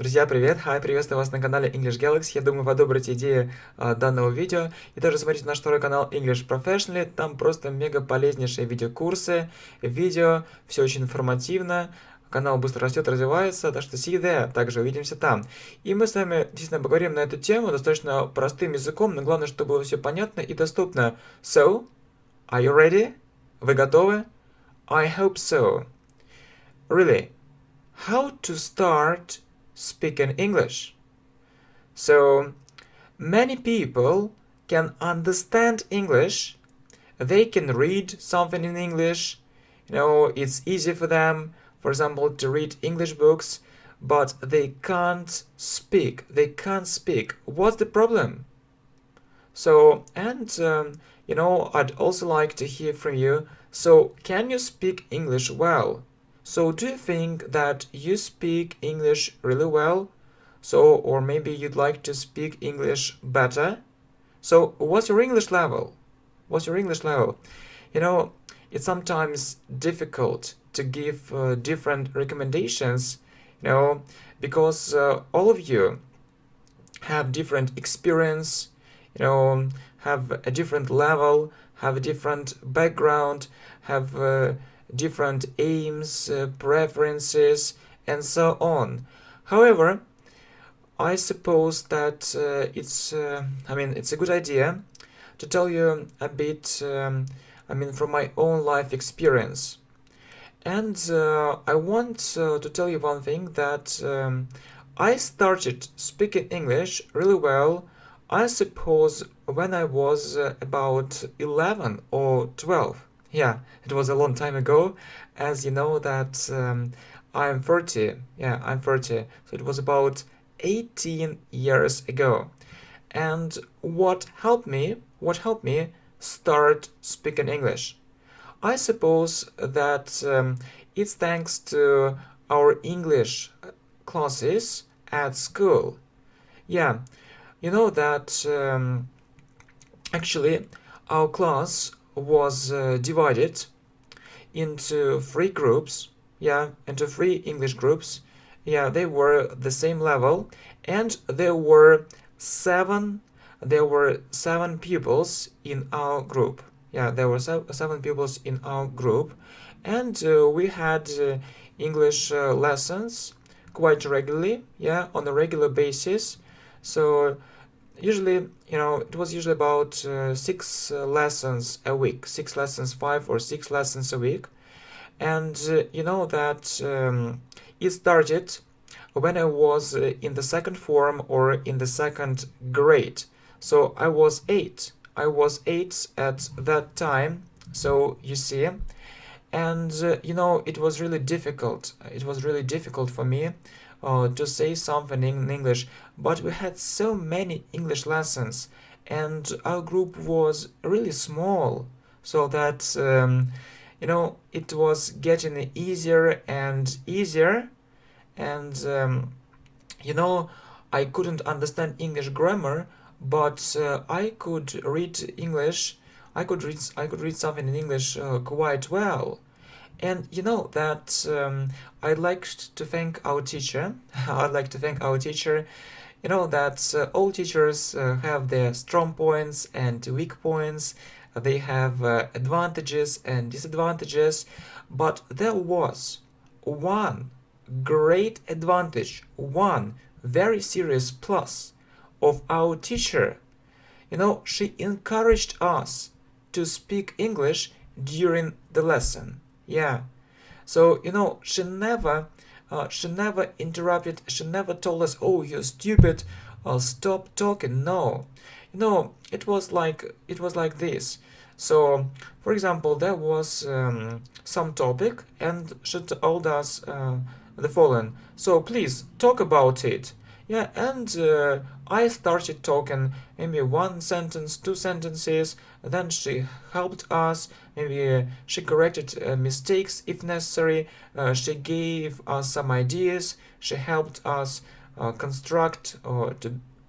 Друзья, привет! Приветствую вас на канале English Galaxy. Я думаю, вы одобрите идею данного видео. И также смотрите наш второй канал English Professionally. Там просто мега полезнейшие видеокурсы, видео, все очень информативно. Канал быстро растет, развивается, так что see you there. Также увидимся там. И мы с вами действительно поговорим на эту тему достаточно простым языком, но главное, чтобы было все понятно и доступно. So, are you ready? Вы готовы? I hope so. Really, how to start speaking English? So, many people can understand English. They can read something in English. It's easy for them, for example, to read English books, but they can't speak. They can't speak. What's the problem? So, I'd also like to hear from you. So, can you speak English well? So, do you think that you speak English really well? So, or maybe you'd like to speak English better? So, what's your English level? What's your English level? It's sometimes difficult to give different recommendations, because all of you have different experience, have a different level, have a different background, have different aims, preferences, and so on. However, I suppose that it's a good idea to tell you a bit, from my own life experience. And I want to tell you one thing, that I started speaking English really well, I suppose, when I was about 11 or 12. Yeah, it was a long time ago, as you know that I'm 30. Yeah, I'm 30. So it was about 18 years ago. And what helped me start speaking English? I suppose that it's thanks to our English classes at school. Yeah, you know that actually our class was divided into three groups. Yeah, into three English groups. Yeah, they were the same level, and there were seven pupils in our group. Yeah, there were seven pupils in our group, and we had English lessons quite regularly. Yeah, on a regular basis. So usually, it was usually about 6 lessons a week, 6 lessons, 5 or 6 lessons a week. And that it started when I was in the second form or in the second grade. So I was 8. I was 8 at that time. So you see, and it was really difficult. It was really difficult for me to say something in English, but we had so many English lessons, and our group was really small, so that it was getting easier and easier, and I couldn't understand English grammar, but I could read English. I could read something in English quite well. And that I'd like to thank our teacher. I'd like to thank our teacher. That all teachers have their strong points and weak points. They have advantages and disadvantages. But there was one great advantage, one very serious plus of our teacher. She encouraged us to speak English during the lesson. Yeah, so she never interrupted. She never told us, "Oh, you're stupid. Stop talking." No, it was like this. So, for example, there was some topic, and she told us the following. So please talk about it. Yeah, and I started talking, maybe 1 sentence, 2 sentences. Then she helped us. Maybe she corrected mistakes if necessary. She gave us some ideas. She helped us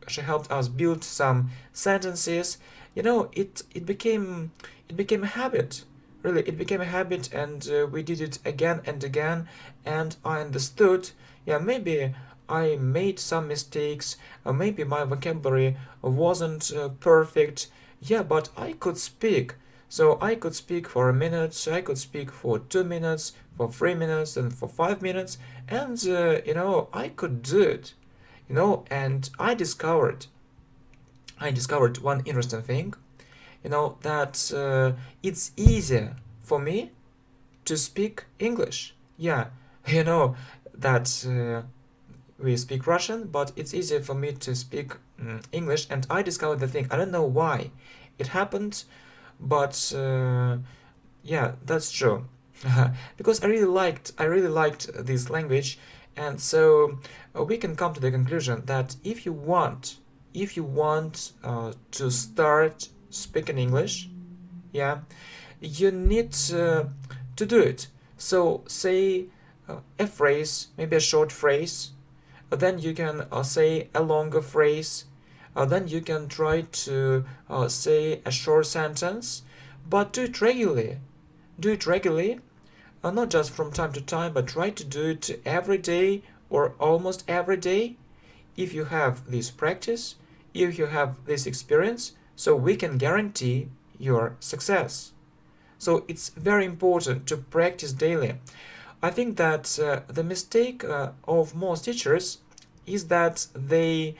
she helped us build some sentences. It became a habit. Really, it became a habit, and we did it again and again. And I understood. Yeah, maybe I made some mistakes, maybe my vocabulary wasn't perfect, yeah, but I could speak. So I could speak for a minute, I could speak for 2 minutes, for 3 minutes, and for 5 minutes, and I could do it. And I discovered one interesting thing, that it's easier for me to speak English. Yeah, you know that we speak Russian, but it's easier for me to speak English, and I discovered the thing. I don't know why it happened, but yeah, that's true. Because I really liked this language, and so we can come to the conclusion that if you want to start speaking English, yeah, you need to do it. So say a phrase, maybe a short phrase, then you can say a longer phrase, then you can try to say a short sentence, but do it regularly. Do it regularly, not just from time to time, but try to do it every day or almost every day. If you have this practice, if you have this experience, so we can guarantee your success. So it's very important to practice daily. I think that the mistake of most teachers is that they,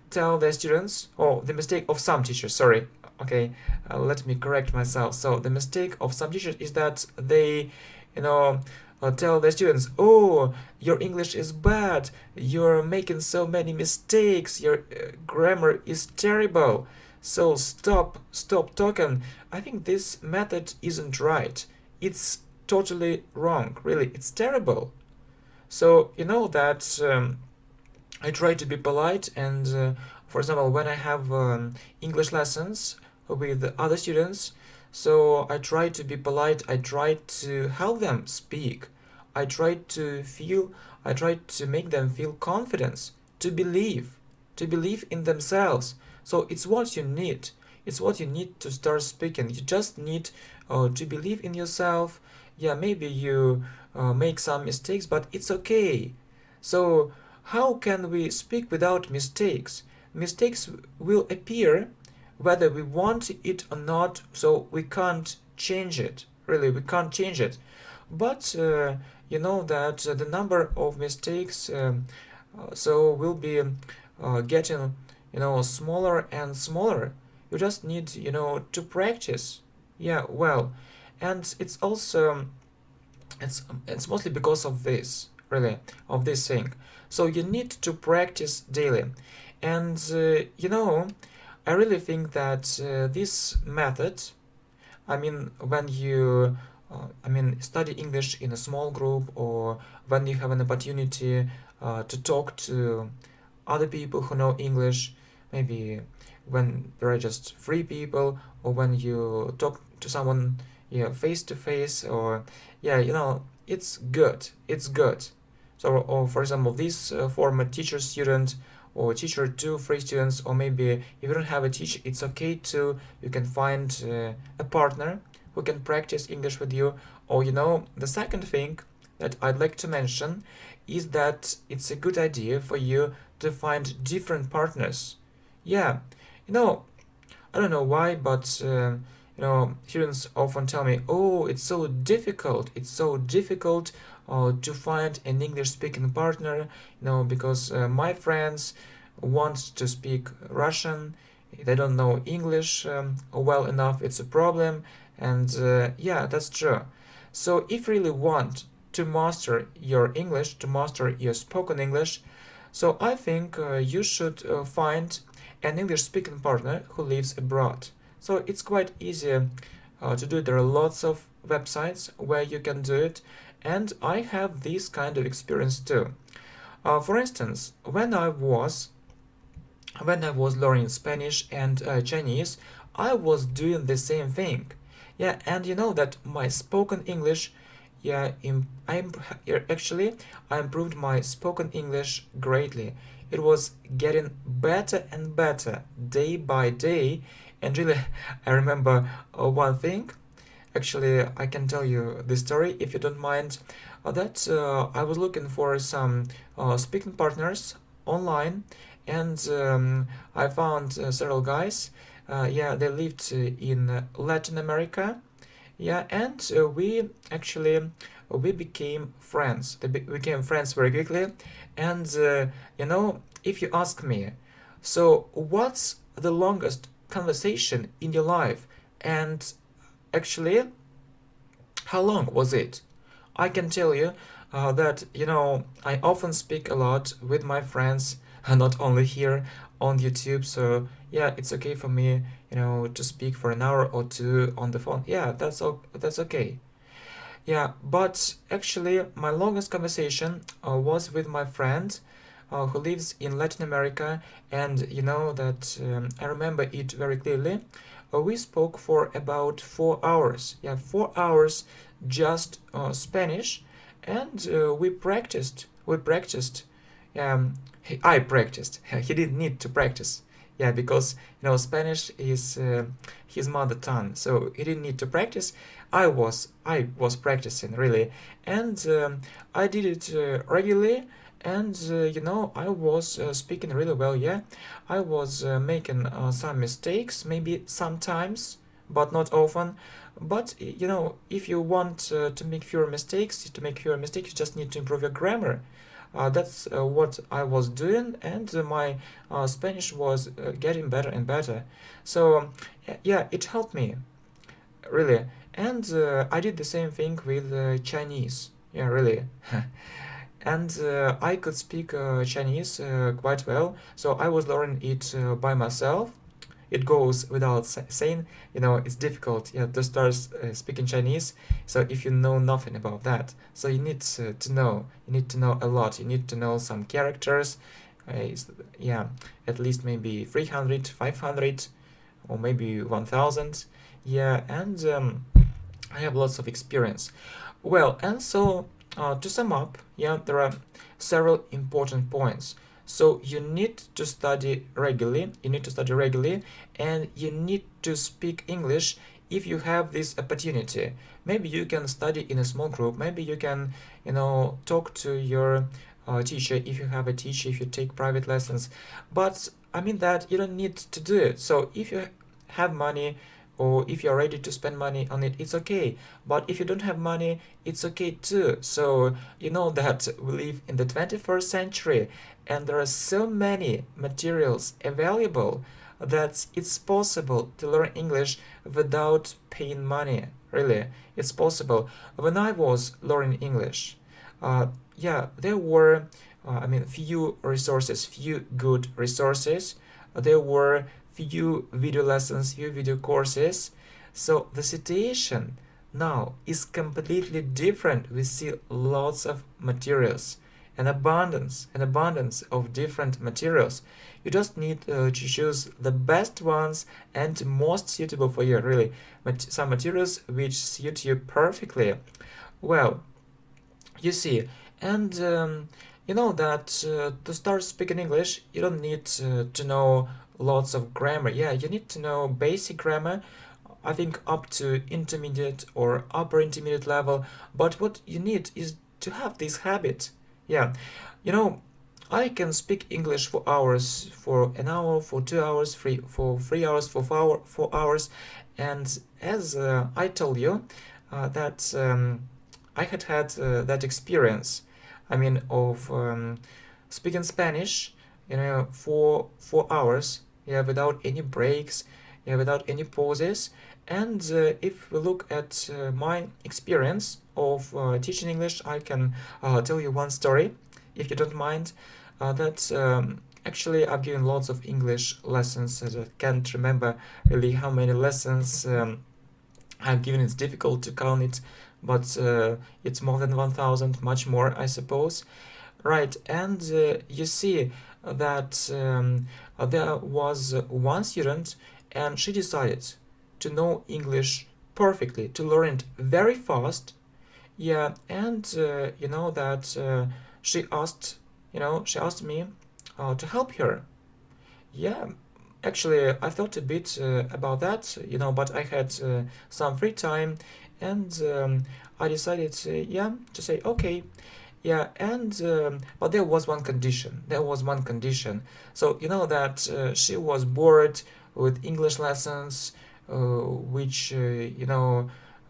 tell their students, or the mistake of some teachers, sorry, okay, let me correct myself. So the mistake of some teachers is that they, tell their students, oh, your English is bad, you're making so many mistakes, your grammar is terrible, so stop talking. I think this method isn't right. It's totally wrong, really, it's terrible. So that I try to be polite, and for example, when I have English lessons with other students, so I try to be polite, I try to help them speak, I try to make them feel confidence, to believe in themselves. So it's what you need. It's what you need to start speaking. You just need to believe in yourself. Yeah, maybe you make some mistakes, but it's okay. So how can we speak without mistakes? Mistakes will appear whether we want it or not, so we can't change it. Really, we can't change it. But you know that the number of mistakes so will be getting smaller and smaller. You just need to practice. Yeah, well, and it's also it's mostly because of this, really, of this thing. So you need to practice daily, and I really think that this method, I mean, when you study English in a small group, or when you have an opportunity to talk to other people who know English, maybe when there are just three people, or when you talk to someone face to face, or it's good. It's good. So, or for example, this former teacher student, or teacher to free students, or maybe if you don't have a teacher, it's okay to, you can find a partner who can practice English with you. Or the second thing that I'd like to mention is that it's a good idea for you to find different partners. Yeah, I don't know why, but students often tell me, oh, it's so difficult, to find an English-speaking partner, because my friends want to speak Russian, they don't know English well enough, it's a problem, and yeah, that's true. So if you really want to master your English, to master your spoken English, so I think you should find an English-speaking partner who lives abroad. So it's quite easy to do it. There are lots of websites where you can do it, and I have this kind of experience too. For instance, when I was learning Spanish and Chinese, I was doing the same thing. Yeah, and that my spoken English, yeah, actually I improved my spoken English greatly. It was getting better and better day by day, and really, I remember one thing. Actually, I can tell you the story if you don't mind. That I was looking for some speaking partners online, and I found several guys. Yeah, they lived in Latin America. Yeah, and we became friends. We became friends very quickly. And if you ask me, so what's the longest conversation in your life? And actually, how long was it? I can tell you that I often speak a lot with my friends, not only here on YouTube. So yeah, it's okay for me, to speak for an hour or two on the phone. Yeah, that's okay. Yeah, but actually, my longest conversation was with my friend who lives in Latin America, and you know that I remember it very clearly. We spoke for about 4 hours. Yeah, 4 hours just Spanish, and we practiced. We practiced. I practiced. He didn't need to practice. Yeah, because Spanish is his mother tongue, so he didn't need to practice. I was practicing really, and I did it regularly, and I was speaking really well. Yeah, I was making some mistakes, maybe sometimes, but not often. But if you want to make fewer mistakes, you just need to improve your grammar. That's what I was doing, and my Spanish was getting better and better. So yeah, it helped me really. And I did the same thing with Chinese. Yeah, really. And I could speak Chinese quite well, so I was learning it by myself. It goes without saying, it's difficult, yeah, to start speaking Chinese. So if you know nothing about that, so you need to know. You need to know a lot. You need to know some characters. Yeah, at least maybe 300, 500, or maybe 1000. Yeah, and I have lots of experience. Well, and so to sum up, yeah, there are several important points. So you need to study regularly. You need to study regularly, and you need to speak English if you have this opportunity. Maybe you can study in a small group. Maybe you can, talk to your teacher if you have a teacher. If you take private lessons, but I mean that you don't need to do it. So if you have money, or if you're ready to spend money on it, it's okay. But if you don't have money, it's okay too. So you know that we live in the 21st century, and there are so many materials available that it's possible to learn English without paying money. Really, it's possible. When I was learning English, yeah, there were, few resources, few good resources. There were few video lessons, few video courses. So the situation now is completely different. We see lots of materials, an abundance of different materials. You just need to choose the best ones and most suitable for you, really. Some materials which suit you perfectly. Well, you see, and you know that to start speaking English, you don't need to know lots of grammar. Yeah, you need to know basic grammar, I think up to intermediate or upper intermediate level. But what you need is to have this habit. Yeah, I can speak English for hours, for an hour, for 2 hours, for 3 hours, for 4 hours. And as I told you, that I had that experience. Of speaking Spanish, for 4 hours, yeah, without any breaks, yeah, without any pauses. And if we look at my experience of teaching English, I can tell you one story, if you don't mind. That actually I've given lots of English lessons. I can't remember really how many lessons I've given. It's difficult to count it, but it's more than 1000, much more, I suppose. Right, and you see that there was one student, and she decided to know English perfectly, to learn it very fast. Yeah, and that she asked me to help her. Yeah, actually, I thought a bit about that, but I had some free time, and I decided to say okay. Yeah, and but there was one condition. There was one condition. So you know that she was bored with English lessons, which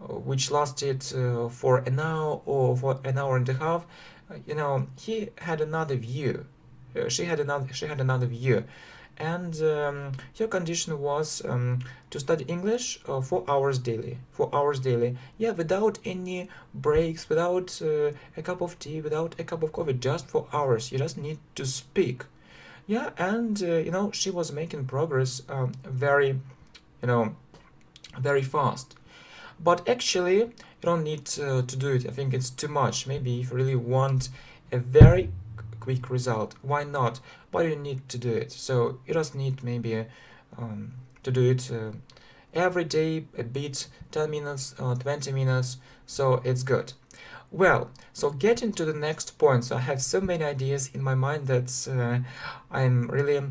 which lasted for an hour or for an hour and a half. He had another view. She had another view, and her condition was to study English 4 hours daily. 4 hours daily. Yeah, without any breaks, without a cup of tea, without a cup of coffee, just 4 hours. You just need to speak. Yeah, and she was making progress very, you know, very fast. But actually, you don't need to do it. I think it's too much. Maybe if you really want a very quick result, why not? But you need to do it. So you just need maybe to do it every day, a bit, 10 minutes, 20 minutes. So it's good. Well, so getting to the next point. So I have so many ideas in my mind that I'm really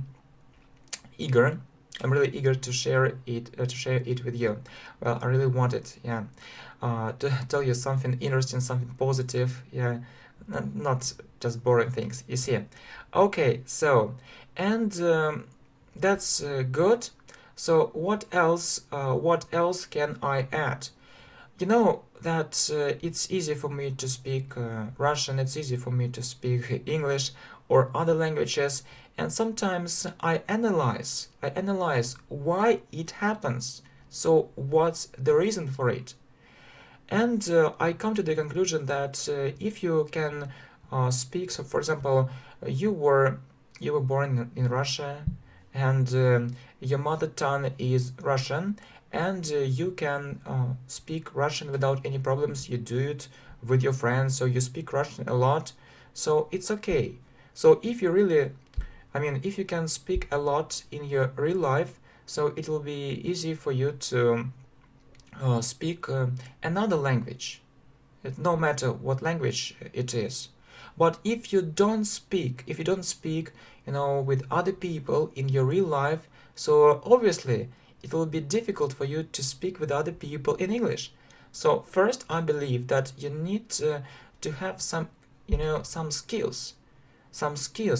eager. I'm really eager to share it with you. Well, I really want it, yeah, to tell you something interesting, something positive, yeah, not just boring things. You see, okay. So, and that's good. So, what else? What else can I add? You know that it's easy for me to speak Russian. It's easy for me to speak English or other languages, and sometimes I analyze why it happens. So what's the reason for it? And I come to the conclusion that if you can speak, so for example, you were born in Russia, and your mother tongue is Russian, and you can speak Russian without any problems. You do it with your friends, so you speak Russian a lot, so it's okay. So if you really, if you can speak a lot in your real life, so it will be easy for you to speak another language, no matter what language it is. But if you don't speak, with other people in your real life, so obviously it will be difficult for you to speak with other people in English. So first, I believe that you need to have some skills,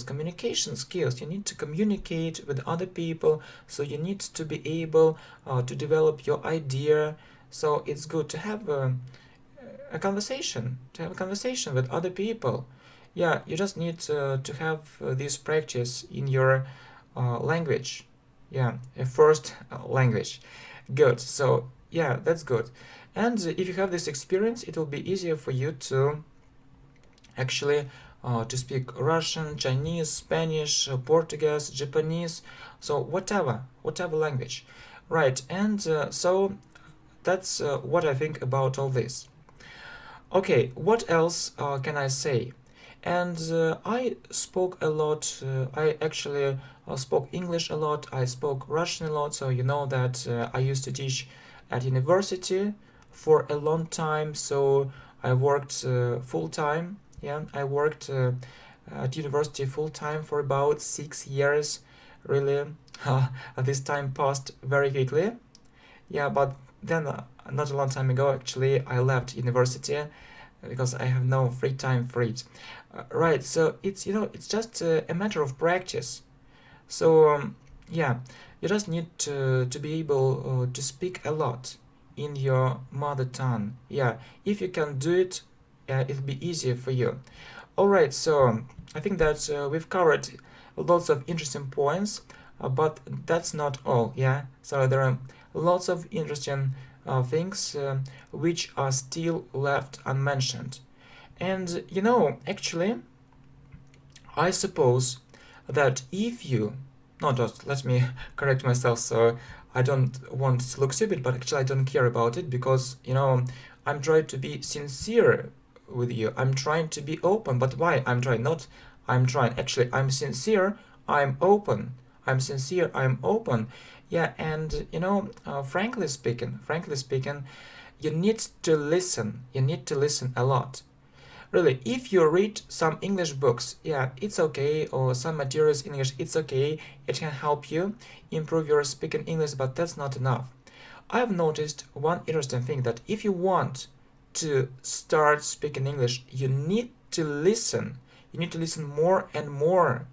communication skills. You need to communicate with other people, so you need to be able to develop your idea. So it's good to have a conversation, with other people. Yeah, you just need to have this practice in your language. Yeah, a first language. Good. So yeah, that's good. And if you have this experience, it will be easier for you to actually to speak Russian, Chinese, Spanish, Portuguese, Japanese, so whatever language, right? And so that's what I think about all this. Okay, what else can I say? And I spoke a lot. I actually spoke English a lot. I spoke Russian a lot. So you know that I used to teach at university for a long time. So I worked full time. Yeah, I worked at university full time for about 6 years. Really, this time passed very quickly. Yeah, but then not a long time ago, actually, I left university because I have no free time for it. Right, so it's just a matter of practice. So yeah, you just need to be able to speak a lot in your mother tongue. Yeah, if you can do it, it'll be easier for you. All right, so I think that we've covered lots of interesting points, but that's not all. Yeah, so there are lots of interesting things which are still left unmentioned. And actually, I suppose that if you, not just, let me correct myself, so I don't want to look stupid, but actually I don't care about it, because I'm trying to be sincere with you. I'm trying to be open. But why I'm trying? Not I'm trying. Actually, I'm sincere. I'm open. I'm sincere. I'm open. Yeah, and frankly speaking, you need to listen. You need to listen a lot. Really, if you read some English books, yeah, it's okay, or some materials in English, it's okay. It can help you improve your speaking English, but that's not enough. I've noticed one interesting thing, that if you want to start speaking English, you need to listen. You need to listen more and more.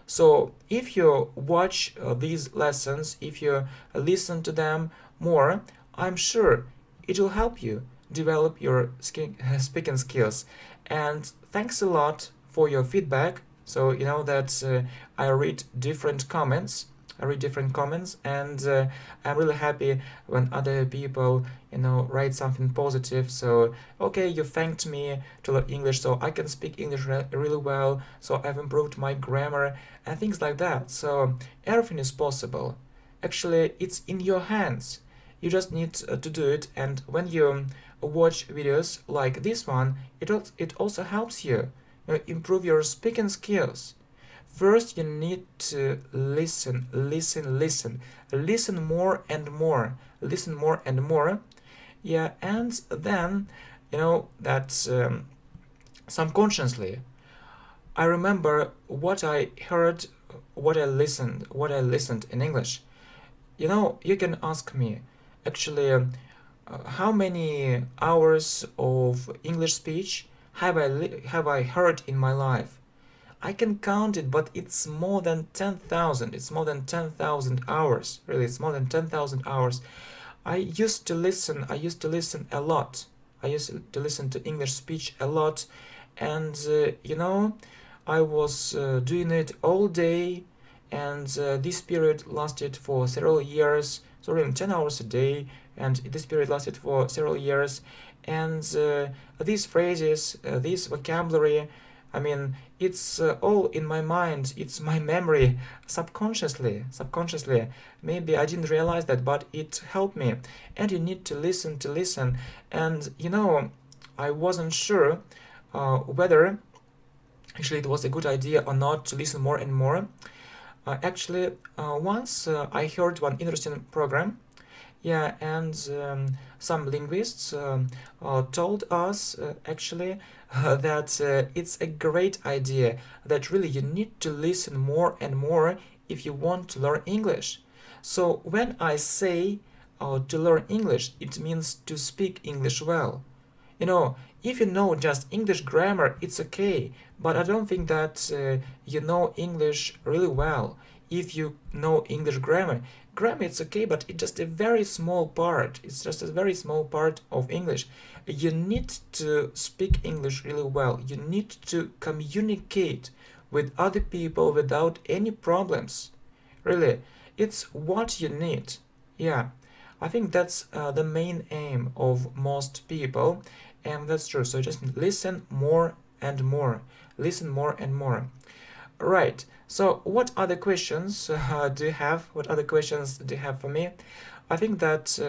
So if you watch these lessons, if you listen to them more, I'm sure it will help you develop your speaking skills. And thanks a lot for your feedback. So you know that I read different comments. And I'm really happy when other people, write something positive. So, okay, you thanked me to learn English, so I can speak English really well, so I've improved my grammar and things like that. So, everything is possible. Actually, it's in your hands. You just need to do it, and when you watch videos like this one, it also helps you, improve your speaking skills. First, you need to listen more and more. Yeah, and then, that subconsciously, I remember what I heard, what I listened in English. You can ask me, actually, how many hours of English speech have I heard in my life? I can count it, but it's more than 10,000. It's more than 10,000 hours. Really, it's more than 10,000 hours. I used to listen a lot. I used to listen to English speech a lot. And, I was doing it all day. And this period lasted for several years. So really 10 hours a day. And this period lasted for several years. And these phrases, this vocabulary, I mean, it's all in my mind, it's my memory, subconsciously. Maybe I didn't realize that, but it helped me. And you need to listen. And, I wasn't sure whether actually it was a good idea or not to listen more and more. Once I heard one interesting program. Yeah, and some linguists told us that it's a great idea, that really you need to listen more and more if you want to learn English. So when I say to learn English, it means to speak English well. If you know just English grammar, it's okay, but I don't think that you know English really well. If you know English grammar it's okay, but it's just a very small part. It's just a very small part of English. You need to speak English really well. You need to communicate with other people without any problems. Really, it's what you need. Yeah, I think that's the main aim of most people, and that's true. So just listen more and more. Right. So what other questions do you have? What other questions do you have for me? I think that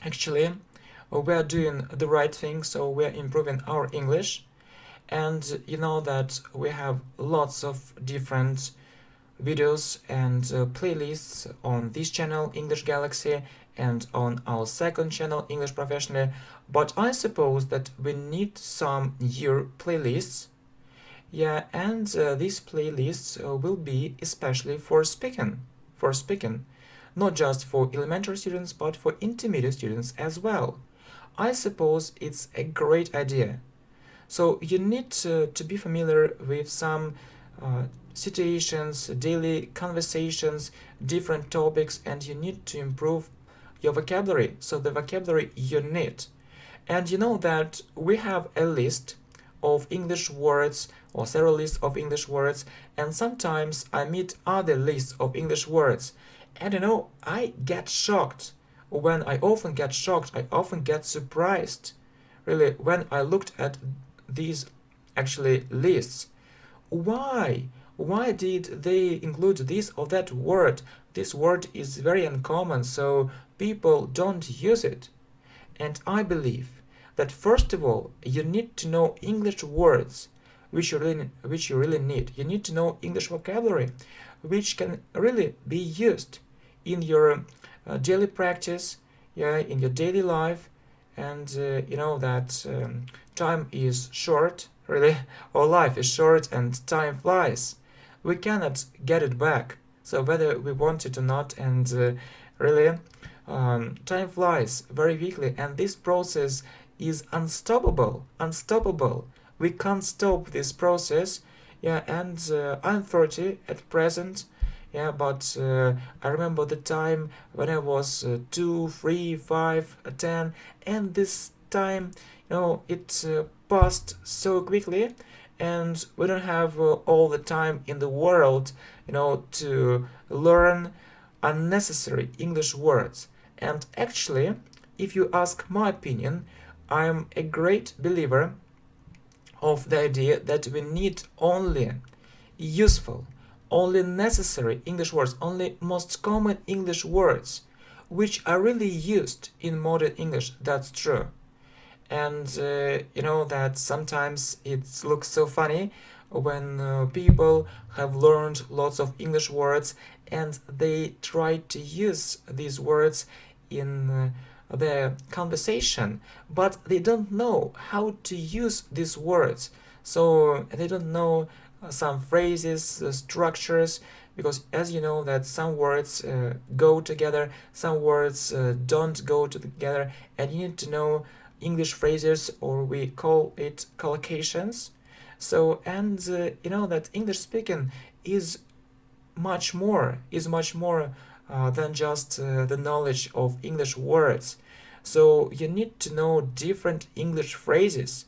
actually we are doing the right thing, so we are improving our English. And you know that we have lots of different videos and playlists on this channel, English Galaxy, and on our second channel, English Professionally. But I suppose that we need some new playlists. Yeah, and these playlists will be especially for speaking, not just for elementary students, but for intermediate students as well. I suppose it's a great idea. So you need to be familiar with some situations, daily conversations, different topics, and you need to improve your vocabulary. So the vocabulary you need. And you know that we have a list of English words, or several lists of English words, and sometimes I meet other lists of English words, and I get shocked. I often get surprised, really, when I looked at these lists. Why did they include this or that word? This word is very uncommon, so people don't use it. And I believe that first of all, you need to know English words, which you really need. You need to know English vocabulary, which can really be used in your daily practice, in your daily life. And that time is short, really, or life is short and time flies. We cannot get it back. So whether we want it or not, and really, Time flies very quickly, and this process is unstoppable. Unstoppable. We can't stop this process. Yeah, and I'm 30 at present. Yeah, but I remember the time when I was 2, 3, 5, 10, and this time, it passed so quickly, and we don't have all the time in the world, to learn unnecessary English words. And actually, if you ask my opinion, I'm a great believer of the idea that we need only useful, only necessary English words, only most common English words, which are really used in modern English. That's true. And that sometimes it looks so funny when people have learned lots of English words and they try to use these words in their conversation, but they don't know how to use these words. So they don't know some phrases, structures, because as you know that some words go together, some words don't go together, and you need to know English phrases, or we call it collocations. So, and that English speaking is much more than just the knowledge of English words. So you need to know different English phrases,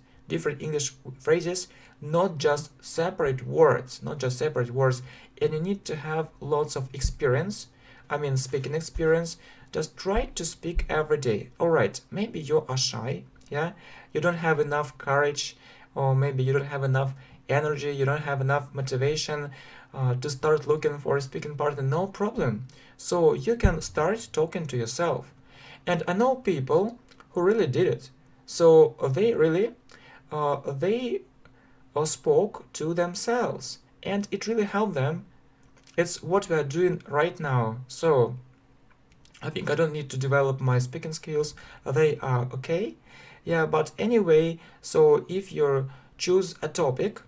not just separate words, and you need to have lots of experience. I mean, speaking experience. Just try to speak every day. All right, maybe you are shy, yeah, you don't have enough courage, or maybe you don't have enough energy, you don't have enough motivation to start looking for a speaking partner. No problem. So you can start talking to yourself. And I know people who really did it. So they really they spoke to themselves, and it really helped them. It's what we are doing right now. So I think I don't need to develop my speaking skills. They are okay. Yeah, but anyway, so if you choose a topic,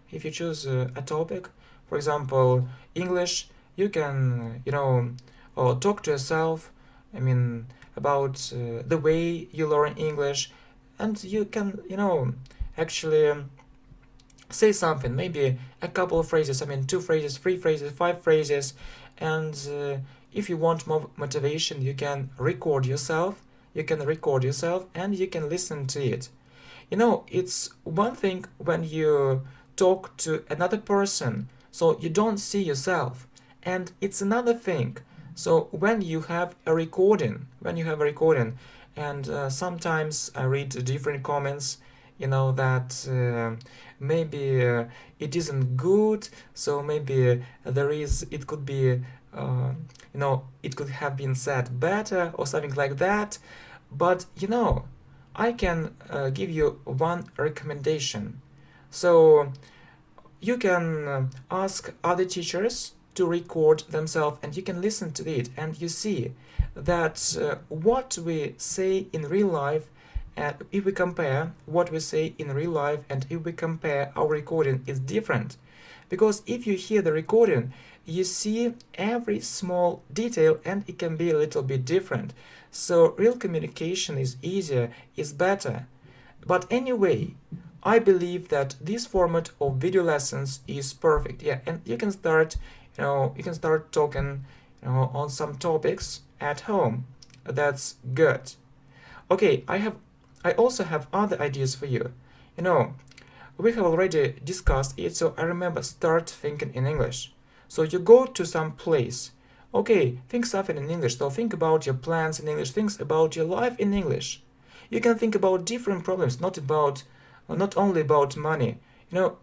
for example, English, you can, talk to yourself, I mean, about the way you learn English, and you can, actually say something, maybe a couple of phrases, 2 phrases, 3 phrases, 5 phrases, and if you want more motivation, you can record yourself, and you can listen to it. It's one thing when you talk to another person, so you don't see yourself, and it's another thing. So when you have a recording, and sometimes I read different comments, that maybe it isn't good, so maybe it could be, it could have been said better or something like that. But I can give you one recommendation. So you can ask other teachers to record themselves, and you can listen to it, and you see that what we say in real life, and if we compare what we say in real life and if we compare our recording, is different. Because if you hear the recording, you see every small detail, and it can be a little bit different. So real communication is easier, is better. But anyway, I believe that this format of video lessons is perfect. Yeah, and you can start, talking, on some topics at home. That's good. Okay, I also have other ideas for you. We have already discussed it, so I remember start thinking in English. So you go to some place. Okay, think something in English. So think about your plans in English. Think about your life in English. You can think about different problems, not only about money.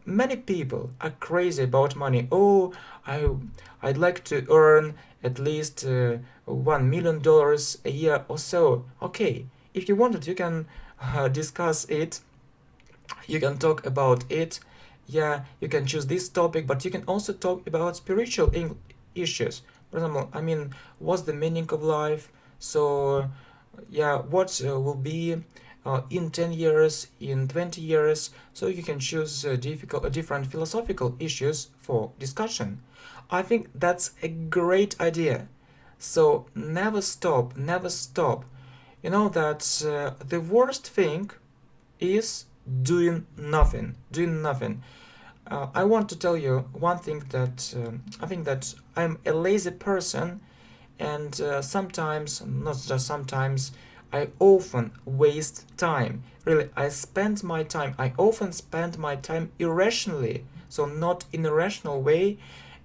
Many people are crazy about money. Oh, I'd like to earn at least $1 million a year or so. Okay, if you wanted, you can discuss it. You can talk about it. Yeah, you can choose this topic, but you can also talk about spiritual issues. For example, what's the meaning of life? So, yeah, what will be in 10 years, in 20 years? So you can choose different philosophical issues for discussion. I think that's a great idea. So never stop, never stop. You know that the worst thing is doing nothing, doing nothing. I want to tell you one thing that I think that I'm a lazy person, and sometimes, not just sometimes, I often waste time. Really, I often spend my time irrationally, so not in a rational way.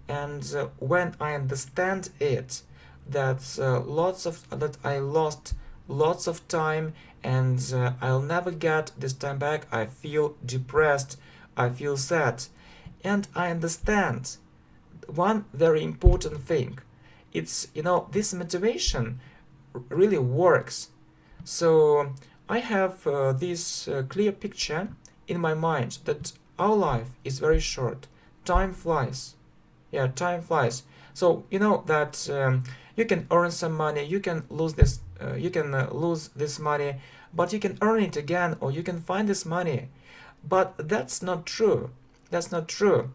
And when I understand it, that I lost lots of time, and I'll never get this time back, I feel depressed, I feel sad. And I understand one very important thing. It's, this motivation really works. So I have this clear picture in my mind that our life is very short. Time flies. Yeah, time flies. So you know that you can earn some money, you can lose this, lose this money, but you can earn it again, or you can find this money. But that's not true. That's not true.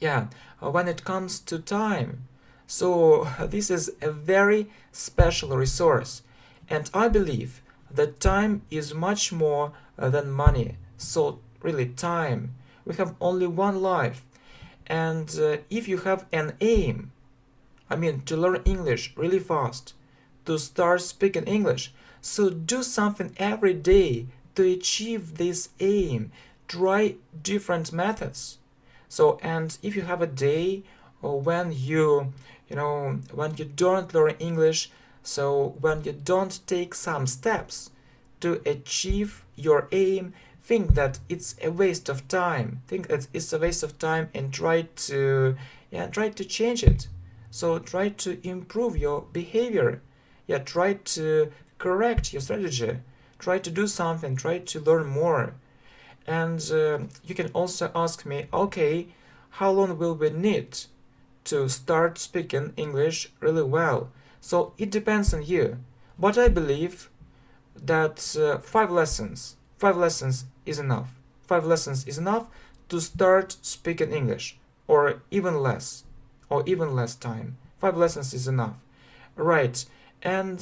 Yeah, when it comes to time. So this is a very special resource, and I believe that time is much more than money. So really, time. We have only one life, and if you have an aim, I mean, to learn English really fast, to start speaking English, so do something every day to achieve this aim. Try different methods. So, and if you have a day or when when you don't learn English, so when you don't take some steps to achieve your aim, think that it's a waste of time. Think that it's a waste of time, and try to change it. So try to improve your behavior. Yeah, try to correct your strategy. Try to do something. Try to learn more. And you can also ask me, okay, how long will we need to start speaking English really well? So it depends on you. But I believe that 5 lessons is enough. 5 lessons is enough to start speaking English, or even less time. 5 lessons is enough, right? And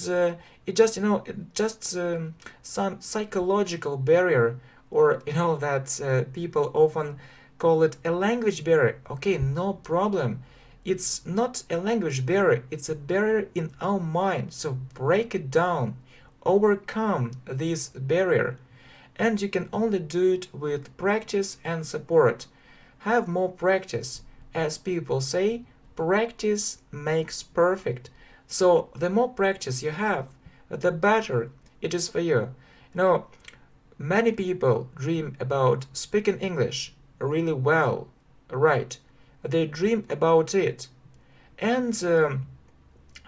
it just some psychological barrier, or that people often call it a language barrier. Okay, no problem. It's not a language barrier, it's a barrier in our mind. So break it down, overcome this barrier. And you can only do it with practice and support. Have more practice. As people say, practice makes perfect. So the more practice you have, the better it is for you. Many people dream about speaking English really well, right? They dream about it, and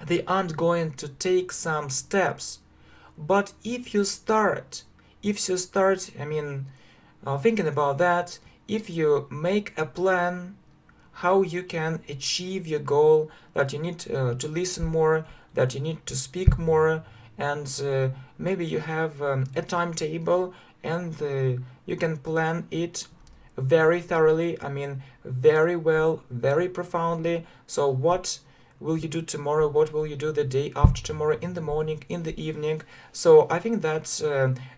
they aren't going to take some steps. But if you start, thinking about that, if you make a plan how you can achieve your goal, that you need to listen more, that you need to speak more, and maybe you have a timetable, and you can plan it very thoroughly, very well, very profoundly. So what will you do tomorrow? What will you do the day after tomorrow, in the morning, in the evening? So I think that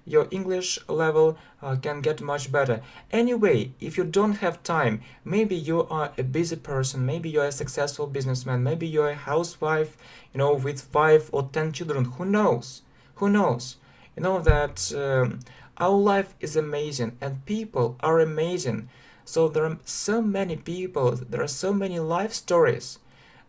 your English level can get much better. Anyway, if you don't have time, maybe you are a busy person, maybe you are a successful businessman, maybe you are a housewife, with 5 or 10 children. Who knows? Who knows? That our life is amazing, and people are amazing. So there are so many people, there are so many life stories,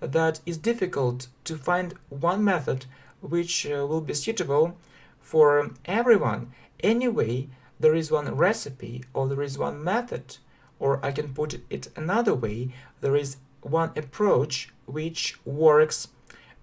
that it's difficult to find one method which will be suitable for everyone. Anyway, there is one recipe, or there is one method, or I can put it another way, there is one approach which works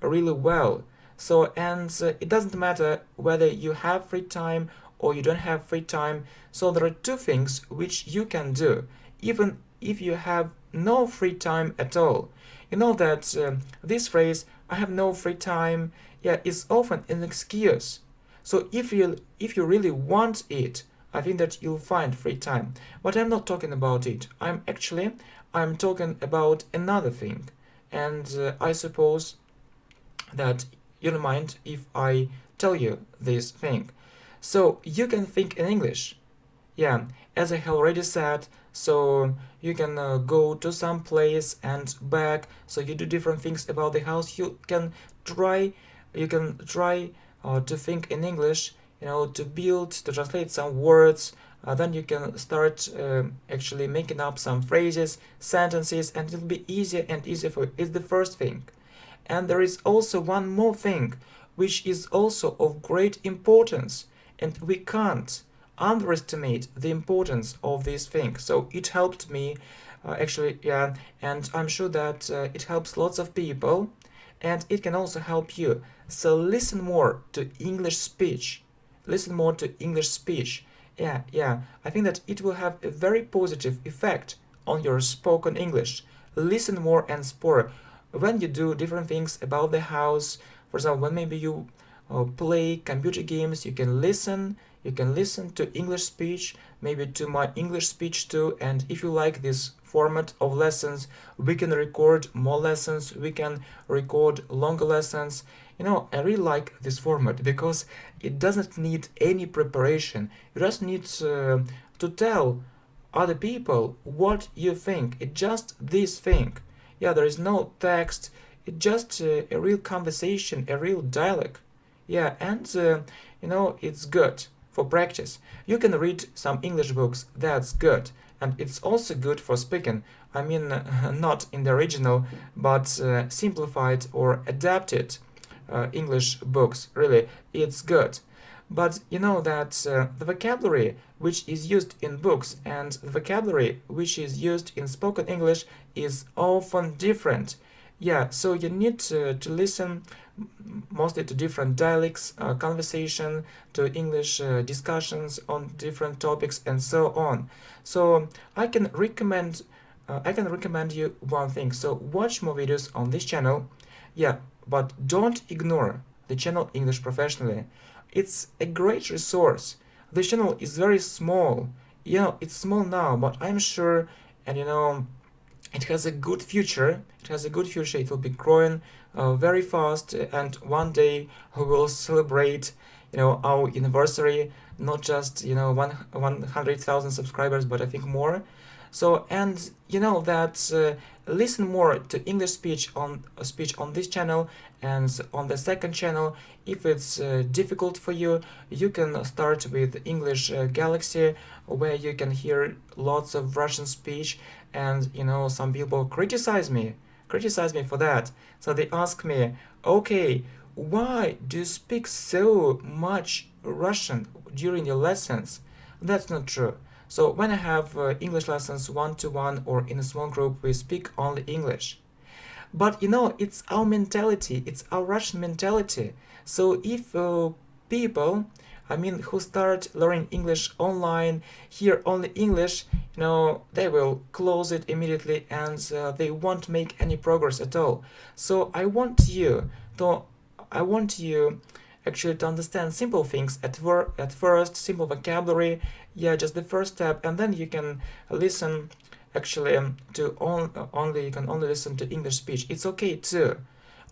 really well. So, and it doesn't matter whether you have free time or you don't have free time. So there are 2 things which you can do, even if you have no free time at all. You know that this phrase, I have no free time, is often an excuse. So if you really want it, I think that you'll find free time. But I'm not talking about it. I'm talking about another thing. And I suppose that you don't mind if I tell you this thing. So you can think in English. Yeah, as I have already said, so you can go to some place and back, so you do different things about the house. Try you can try to think in English, to build, to translate some words. Then you can start actually making up some phrases, sentences, and it'll be easier and easier for you. It's the first thing. And there is also one more thing, which is also of great importance, and we can't underestimate the importance of this thing. So it helped me actually, yeah, and I'm sure that it helps lots of people, and it can also help you. So listen more to English speech. Listen more to English speech. Yeah, I think that it will have a very positive effect on your spoken English. Listen more and spore. When you do different things about the house, for example, when maybe you play computer games, you can listen to English speech, maybe to my English speech too. And if you like this format of lessons, we can record more lessons, we can record longer lessons. I really like this format because it doesn't need any preparation. You just need to tell other people what you think. It's just this thing. Yeah, there is no text. It's just a real conversation, a real dialogue. Yeah, and it's good for practice. You can read some English books, that's good. And it's also good for speaking. I mean, not in the original, but simplified or adapted English books. Really, it's good. But you know that the vocabulary which is used in books and the vocabulary which is used in spoken English is often different. Yeah, so you need to listen mostly to different dialects, conversation, to English discussions on different topics, and so on. So I can recommend you one thing. So watch more videos on this channel. Yeah, but don't ignore the channel English Professionally. It's a great resource. The channel is very small. It's small now, but I'm sure, and it has a good future. It will be growing very fast, and one day we will celebrate, our anniversary. Not just 100,000 subscribers, but I think more. So, and that listen more to English speech on this channel, and on the second channel. If it's difficult for you, you can start with English Galaxy, where you can hear lots of Russian speech. And some people criticize me for that. So they ask me, okay, why do you speak so much Russian during your lessons? That's not true. So when I have English lessons one-to-one or in a small group, we speak only English. But it's our mentality, it's our Russian mentality. So if people, who start learning English online, hear only English, they will close it immediately, and they won't make any progress at all. So I want you actually to understand simple things at first, simple vocabulary. Yeah, just the first step, and then you can listen actually you can only listen to English speech. It's okay too.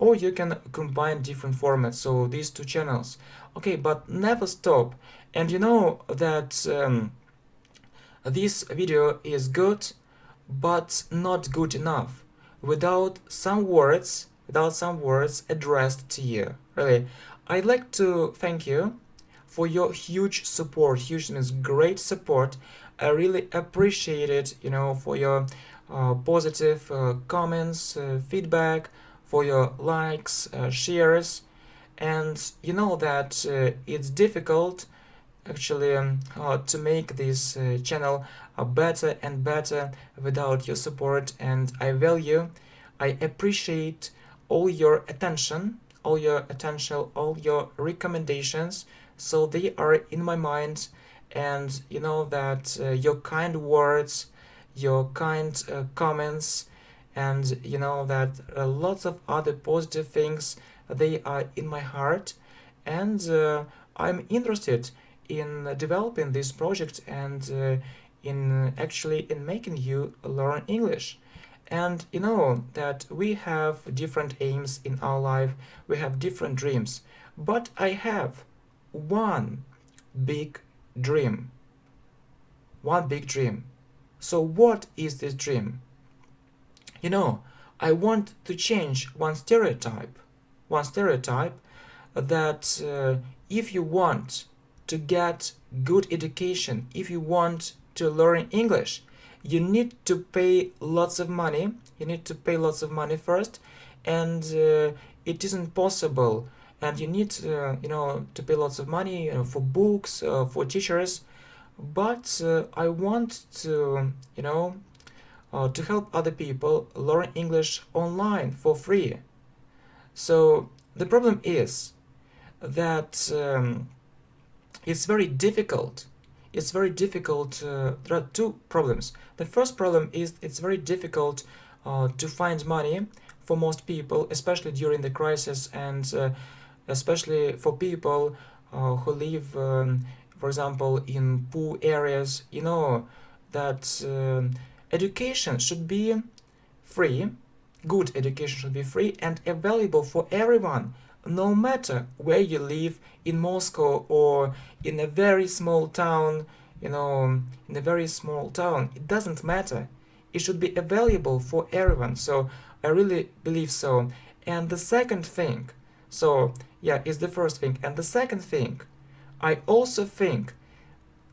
Or you can combine different formats, so these two channels. Okay, but never stop. And you know that this video is good, but not good enough without some words addressed to you. Really, I'd like to thank you for your huge support. Huge means great support. I really appreciate it, for your positive comments, feedback, for your likes, shares. And you know that it's difficult actually to make this channel better and better without your support, and I appreciate all your attention, all your recommendations. So they are in my mind, and you know that your kind words, your kind comments, and you know that lots of other positive things, they are in my heart, and I'm interested in developing this project and in making you learn English. And you know that we have different aims in our life, we have different dreams, but I have one big dream. One big dream. So what is this dream? You know, I want to change one stereotype that if you want to get good education, if you want to learn English, you need to pay lots of money. You need to pay lots of money first, and it isn't possible. And you need, to pay lots of money for books, for teachers. But I want to, to help other people learn English online for free. So the problem is that it's very difficult. It's very difficult. There are two problems. The first problem is it's very difficult to find money for most people, especially during the crisis, and especially for people who live, for example, in poor areas. You know that education should be free. Good education should be free and available for everyone, no matter where you live, in Moscow or in a very small town, in a very small town. It doesn't matter. It should be available for everyone. So I really believe so. And the second thing, is the first thing. And the second thing, I also think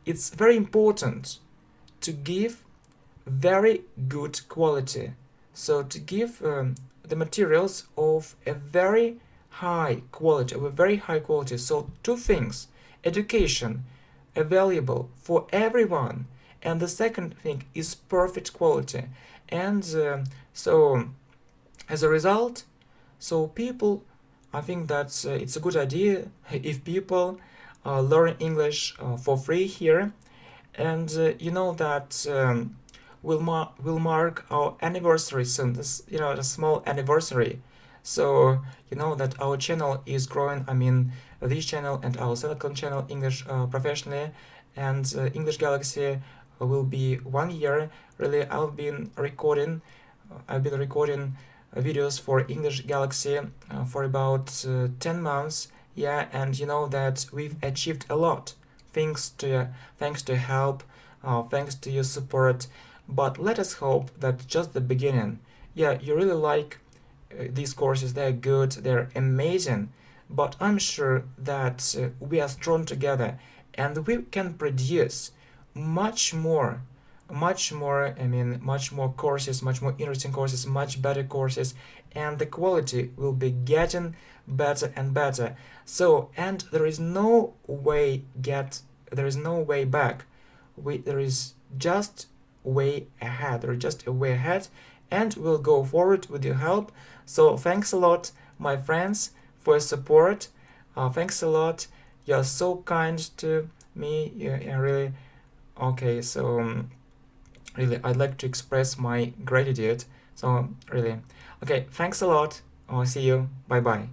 it's very important to give very good quality. So to give the materials of a very high quality, So two things: education available for everyone, and the second thing is perfect quality. And so as a result, people, I think that it's a good idea if people learn English for free here. And you know that we'll mark our anniversary soon, a small anniversary. So you know that our channel is growing. I mean, this channel and our second channel, English Professionally, and English Galaxy will be 1 year. Really, I've been recording videos for English Galaxy for about 10 months. Yeah, and you know that we've achieved a lot thanks to help, thanks to your support. But let us hope that just the beginning. Yeah, you really like these courses. They're good, they're amazing, but I'm sure that we are strong together and we can produce much more courses, much more interesting courses, much better courses, and the quality will be getting better and better. So, and there is no way back. There is just way ahead. There is just a way ahead, and we'll go forward with your help. So thanks a lot, my friends, for your support. Thanks a lot. You're so kind to me. You're really okay. So really, I'd like to express my gratitude. So really, okay. Thanks a lot. I'll see you. Bye bye.